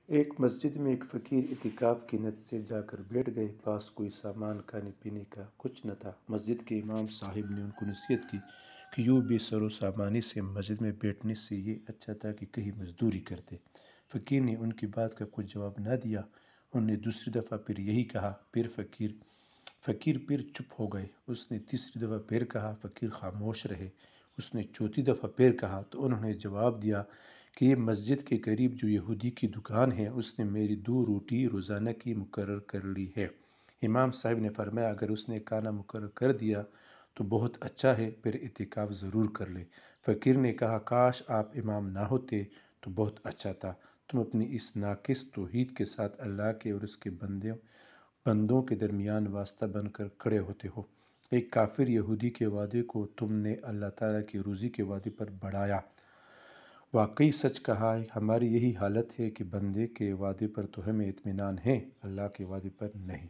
ایک مسجد میں ایک فقیر اعتکاف کی نیت سے جا کر بیٹھ گئے۔ پاس کوئی سامان کھانے پینے کا کچھ نہ تھا۔ مسجد کے امام صاحب نے ان کو نصیحت کی کہ یوں بے سر و سامانی سے مسجد میں بیٹھنے سے یہ اچھا تھا کہ کہیں مزدوری کرتے۔ فقیر نے ان کی بات کا کچھ جواب نہ دیا۔ انہوں نے دوسری دفعہ پھر یہی کہا۔ فقیر پھر چپ ہو گئے۔ اس نے تیسری دفعہ پھر کہا۔ فقیر خاموش رہے۔ اس نے چوتھی دفعہ پھر کہا تو انہوں نے جواب دیا کہ یہ مسجد کے قریب جو یہودی کی دکان ہے اس نے میری 2 روٹی روزانہ کی مقرر کر لی ہے۔ امام صاحب نے فرمایا اگر اس نے کھانا مقرر کر دیا تو بہت اچھا ہے، پھر اعتکاف ضرور کر لے۔ فقیر نے کہا کاش آپ امام نہ ہوتے تو بہت اچھا تھا، تم اپنی اس ناقص توحید کے ساتھ اللہ کے اور اس کے بندوں کے درمیان واسطہ بن کر کھڑے ہوتے ہو۔ ایک کافر یہودی کے وعدے کو تم نے اللہ تعالیٰ کی روزی کے وعدے پر بڑھایا۔ واقعی سچ کہا ہے، ہماری یہی حالت ہے کہ بندے کے وعدے پر تو ہمیں اطمینان ہے، اللہ کے وعدے پر نہیں۔